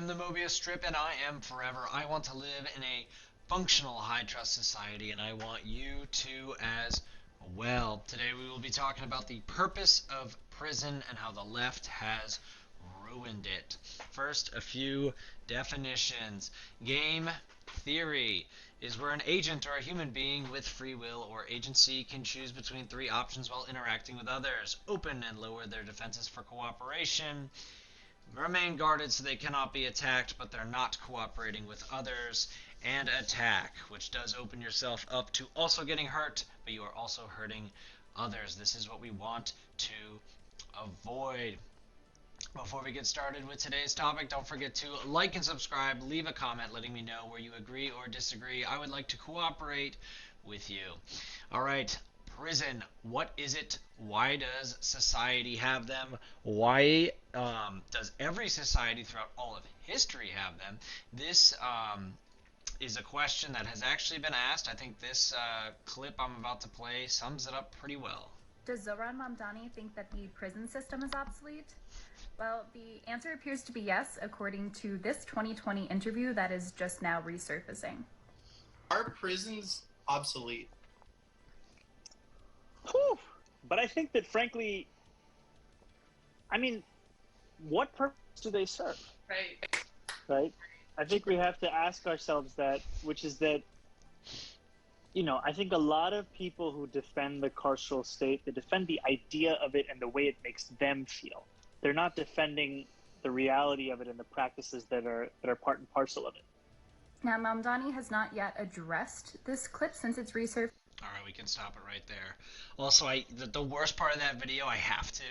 am the Mobious Strip, and I am forever. I want to live in a functional high-trust society, and I want you to as well. Today we will be talking about the purpose of prison and how the left has ruined it. First, a few definitions. Game theory is where an agent or a human being with free will or agency can choose between three options while interacting with others. Open and lower their defenses for cooperation, remain guarded so they cannot be attacked, but they're not cooperating with others, and attack, which does open yourself up to also getting hurt, but you are also hurting others. This is what we want to avoid. Before we get started with today's topic, don't forget to like and subscribe, leave a comment letting me know where you agree or disagree. I would like to cooperate with you. All right, prison. What is it? Why does society have them? Why does every society throughout all of history have them? This is a question that has actually been asked. I think this clip I'm about to play sums it up pretty well. Does Zohran Mamdani think that the prison system is obsolete? Well, the answer appears to be yes, according to this 2020 interview that is just now resurfacing. Are prisons obsolete? Whew. But I think that, frankly, what purpose do they serve? Right? I think we have to ask ourselves that, which is that, I think a lot of people who defend the carceral state, they defend the idea of it and the way it makes them feel. They're not defending the reality of it and the practices that are part and parcel of it. Now, Mamdani has not yet addressed this clip since its resurfacing. All right, we can stop it right there. Also, the worst part of that video, I have to,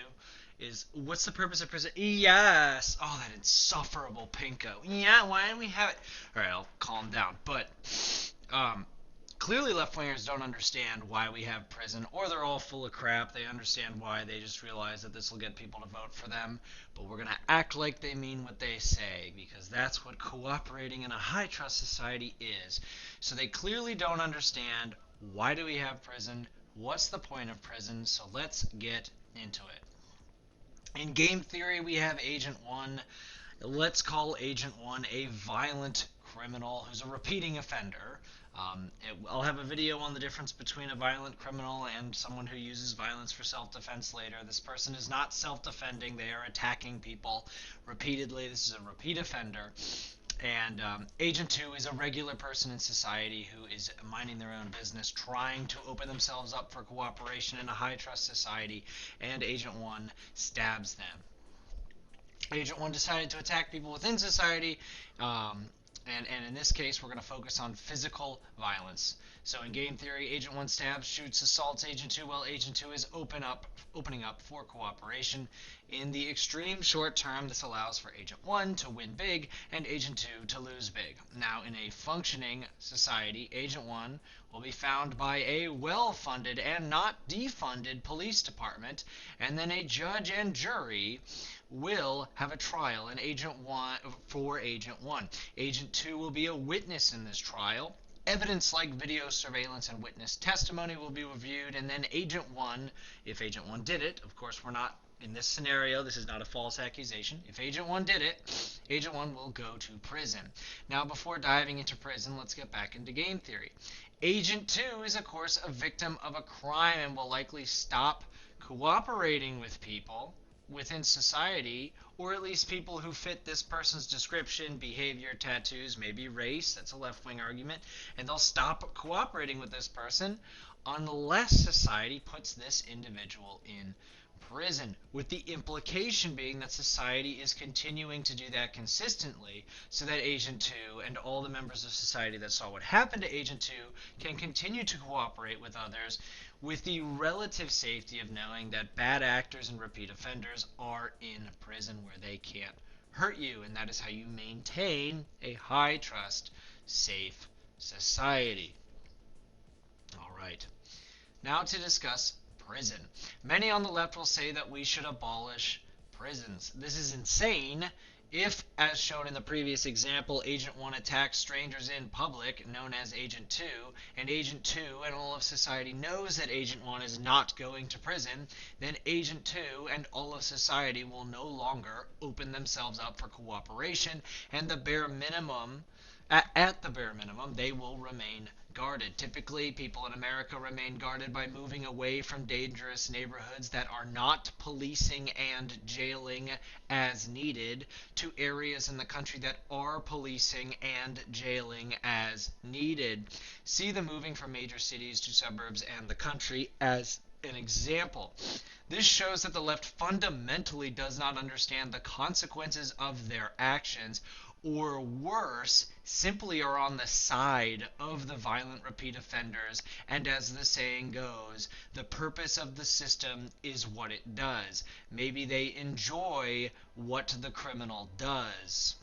is what's the purpose of prison? Yes. Oh, that insufferable pinko. Yeah, why don't we have it? All right, I'll calm down. But clearly left-wingers don't understand why we have prison, or they're all full of crap. They understand why. They just realize that this will get people to vote for them. But we're going to act like they mean what they say, because that's what cooperating in a high-trust society is. So they clearly don't understand why do we have prison, what's the point of prison, so let's get into it. In game theory, we have Agent 1. Let's call Agent 1 a violent criminal who's a repeating offender. I'll have a video on the difference between a violent criminal and someone who uses violence for self-defense later. This person is not self-defending. They are attacking people repeatedly. This is a repeat offender. And Agent 2 is a regular person in society who is minding their own business, trying to open themselves up for cooperation in a high-trust society, and Agent 1 stabs them. Agent 1 decided to attack people within society, and in this case, we're going to focus on physical violence. So in game theory, Agent 1 stabs, shoots, assaults Agent 2, while Agent 2 is opening up for cooperation. In the extreme short term, this allows for Agent 1 to win big and Agent 2 to lose big. Now, in a functioning society, Agent 1 will be found by a well-funded and not defunded police department, and then a judge and jury will have a trial in for Agent 1. Agent 2 will be a witness in this trial. Evidence like video surveillance and witness testimony will be reviewed, and then Agent 1, if Agent 1 did it, of course we're not in this scenario, this is not a false accusation. If Agent 1 did it, Agent 1 will go to prison. Now, before diving into prison, let's get back into game theory. Agent 2 is, of course, a victim of a crime and will likely stop cooperating with people within society, or at least people who fit this person's description, behavior, tattoos, maybe race, that's a left-wing argument, and they'll stop cooperating with this person unless society puts this individual in prison, with the implication being that society is continuing to do that consistently so that Agent 2 and all the members of society that saw what happened to Agent 2 can continue to cooperate with others with the relative safety of knowing that bad actors and repeat offenders are in prison where they can't hurt you, and that is how you maintain a high-trust, safe society. All right. Now to discuss prison. Many on the left will say that we should abolish prisons. This is insane If, as shown in the previous example, Agent 1 attacks strangers in public, known as Agent 2, and Agent 2 and all of society knows that Agent 1 is not going to prison, then Agent 2 and all of society will no longer open themselves up for cooperation, and the bare minimum at the bare minimum, they will remain guarded. Typically, people in America remain guarded by moving away from dangerous neighborhoods that are not policing and jailing as needed to areas in the country that are policing and jailing as needed. See the moving from major cities to suburbs and the country as an example. This shows that the left fundamentally does not understand the consequences of their actions, or worse, simply are on the side of the violent repeat offenders, and as the saying goes, the purpose of the system is what it does. Maybe they enjoy what the criminal does.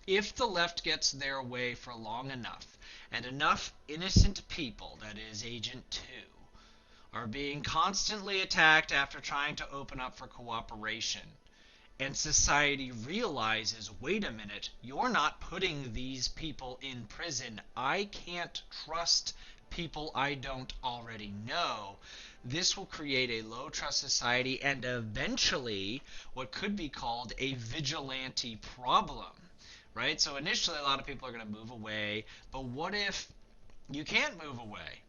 If the left gets their way for long enough, and enough innocent people, that is, Agent 2, are being constantly attacked after trying to open up for cooperation, and society realizes, wait a minute, you're not putting these people in prison. I can't trust people I don't already know. This will create a low trust society and eventually what could be called a vigilante problem, right? So initially a lot of people are going to move away, but what if you can't move away?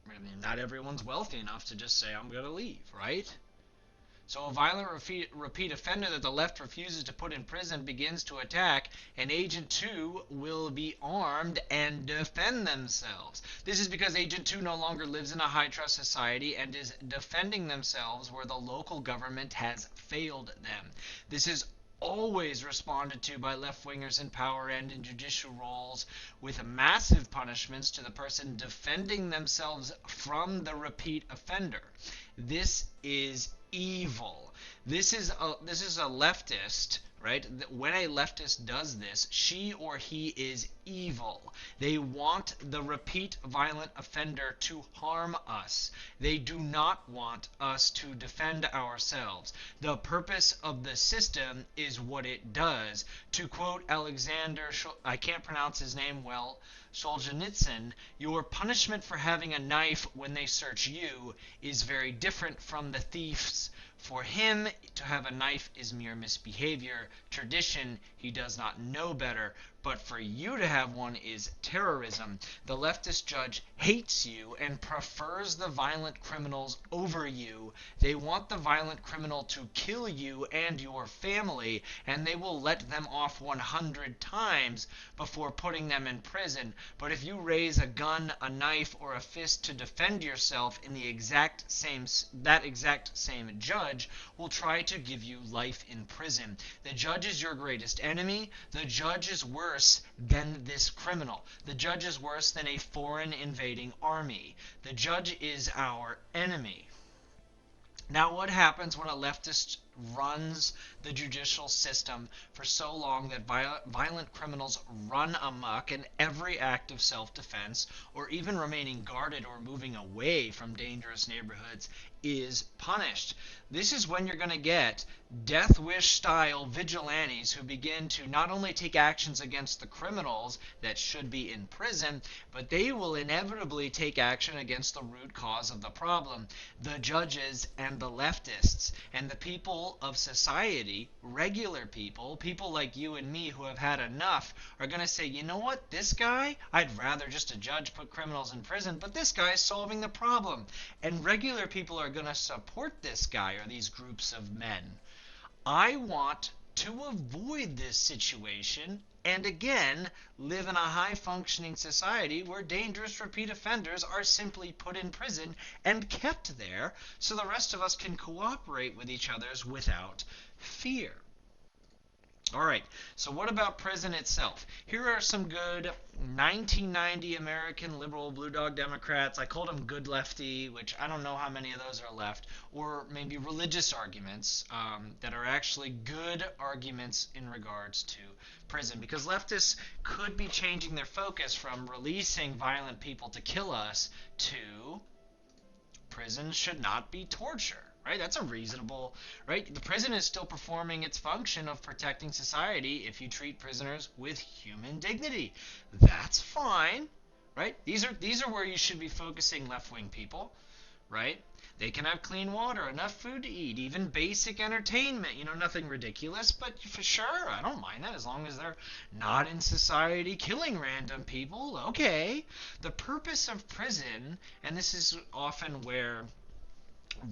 I mean, not everyone's wealthy enough to just say, I'm going to leave, right? So a violent repeat offender that the left refuses to put in prison begins to attack, and Agent 2 will be armed and defend themselves. This is because Agent 2 no longer lives in a high-trust society and is defending themselves where the local government has failed them. This is always responded to by left-wingers in power and in judicial roles with massive punishments to the person defending themselves from the repeat offender. This is evil. This is a leftist, right? When a leftist does this, she or he is evil. They want the repeat violent offender to harm us. They do not want us to defend ourselves. The purpose of the system is what it does. To quote Alexander, I can't pronounce his name well, Solzhenitsyn, your punishment for having a knife when they search you is very different from the thief's. For him, to have a knife is mere misbehavior, tradition, he does not know better. But for you to have one is terrorism. The leftist judge hates you and prefers the violent criminals over you. They want the violent criminal to kill you and your family, and they will let them off 100 times before putting them in prison. But if you raise a gun, a knife, or a fist to defend yourself, in that exact same judge will try to give you life in prison. The judge is your greatest enemy. The judge is worse than this criminal. The judge is worse than a foreign invading army. The judge is our enemy. Now, what happens when a leftist runs the judicial system for so long that violent criminals run amok in every act of self-defense, or even remaining guarded or moving away from dangerous neighborhoods, is punished? This is when you're going to get death wish style vigilantes who begin to not only take actions against the criminals that should be in prison, but they will inevitably take action against the root cause of the problem, the judges and the leftists. And the people of society, regular people, people like you and me who have had enough, are going to say, you know what, this guy, I'd rather just a judge put criminals in prison, but this guy is solving the problem. And regular people are going to support this guy or these groups of men. I want to avoid this situation and again live in a high-functioning society where dangerous repeat offenders are simply put in prison and kept there so the rest of us can cooperate with each other without fear. All right, so what about prison itself? Here are some good 1990 American liberal blue dog Democrats. I called them good lefty, which I don't know how many of those are left, or maybe religious arguments that are actually good arguments in regards to prison, because leftists could be changing their focus from releasing violent people to kill us to prison should not be torture. right? That's a reasonable, right? The prison is still performing its function of protecting society if you treat prisoners with human dignity. That's fine, right? These are where you should be focusing, left-wing people, right? They can have clean water, enough food to eat, even basic entertainment, nothing ridiculous, but for sure, I don't mind that as long as they're not in society killing random people. Okay. The purpose of prison, and this is often where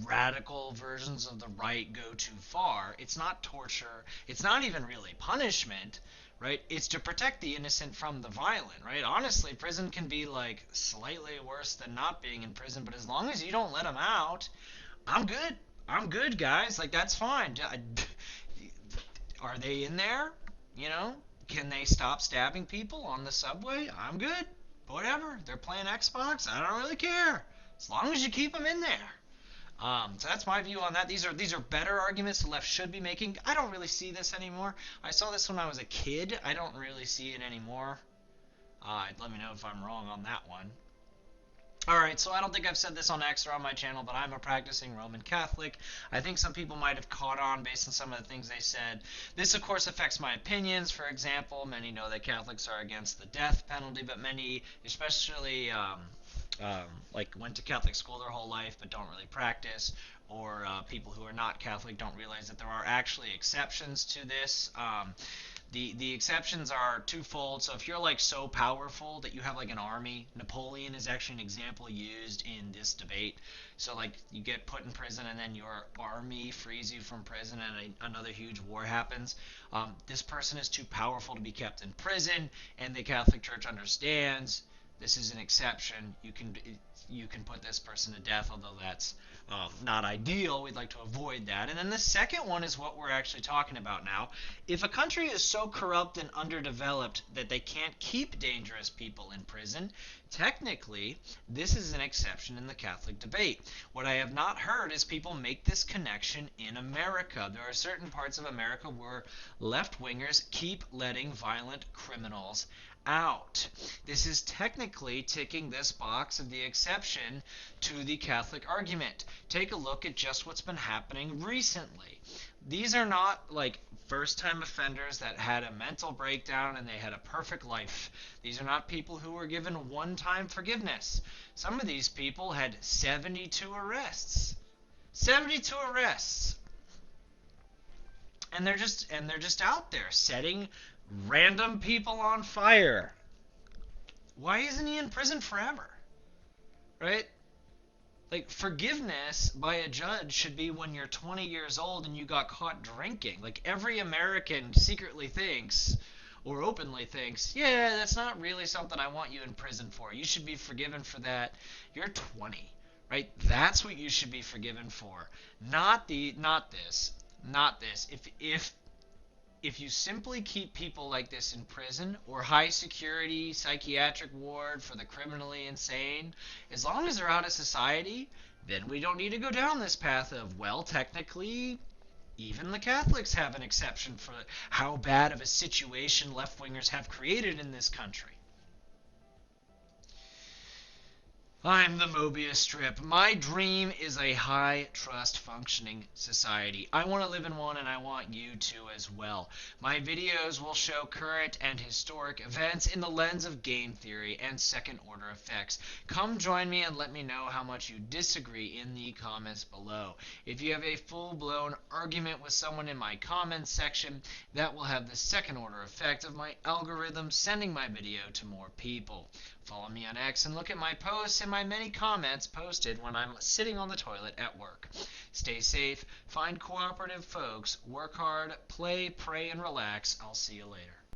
radical versions of the right go too far. It's not torture. It's not even really punishment, right? It's to protect the innocent from the violent, right? Honestly, prison can be like slightly worse than not being in prison, but as long as you don't let them out, I'm good. I'm good, guys. Like, that's fine. Are they in there? You know? Can they stop stabbing people on the subway? I'm good. Whatever. They're playing Xbox. I don't really care. As long as you keep them in there. So that's my view on that. These are better arguments the left should be making. I don't really see this anymore. I saw this when I was a kid. I don't really see it anymore. Let me know if I'm wrong on that one. Alright, so I don't think I've said this on X or on my channel, but I'm a practicing Roman Catholic. I think some people might have caught on based on some of the things they said. This, of course, affects my opinions. For example, many know that Catholics are against the death penalty, but many, especially like went to Catholic school their whole life but don't really practice, or people who are not Catholic don't realize that there are actually exceptions to this. The exceptions are twofold. So if you're like so powerful that you have like an army, Napoleon is actually an example used in this debate. So like you get put in prison and then your army frees you from prison and another huge war happens. This person is too powerful to be kept in prison, and the Catholic Church understands this is an exception. You can put this person to death, although that's not ideal. We'd like to avoid that. And then the second one is what we're actually talking about now. If a country is so corrupt and underdeveloped that they can't keep dangerous people in prison, technically, this is an exception in the Catholic debate. What I have not heard is people make this connection in America. There are certain parts of America where left-wingers keep letting violent criminals out. This is technically ticking this box of the exception to the Catholic argument. Take a look at just what's been happening recently. These are not like first-time offenders that had a mental breakdown and they had a perfect life. These are not people who were given one-time forgiveness. Some of these people had 72 arrests. 72 arrests. And they're just out there setting random people on fire. Why isn't he in prison forever? Right? Like, forgiveness by a judge should be when you're 20 years old and you got caught drinking. Like, every American secretly thinks, or openly thinks, yeah, that's not really something I want you in prison for. You should be forgiven for that. You're 20, right? That's what you should be forgiven for. Not this. If you simply keep people like this in prison or high security psychiatric ward for the criminally insane, as long as they're out of society, then we don't need to go down this path of, well, technically, even the Catholics have an exception for how bad of a situation left-wingers have created in this country. I'm the Mobius Strip. My dream is a high-trust functioning society. I want to live in one, and I want you to as well. My videos will show current and historic events in the lens of game theory and second-order effects. Come join me and let me know how much you disagree in the comments below. If you have a full-blown argument with someone in my comments section, that will have the second-order effect of my algorithm sending my video to more people. Follow me on X and look at my posts and my many comments posted when I'm sitting on the toilet at work. Stay safe, find cooperative folks, work hard, play, pray, and relax. I'll see you later.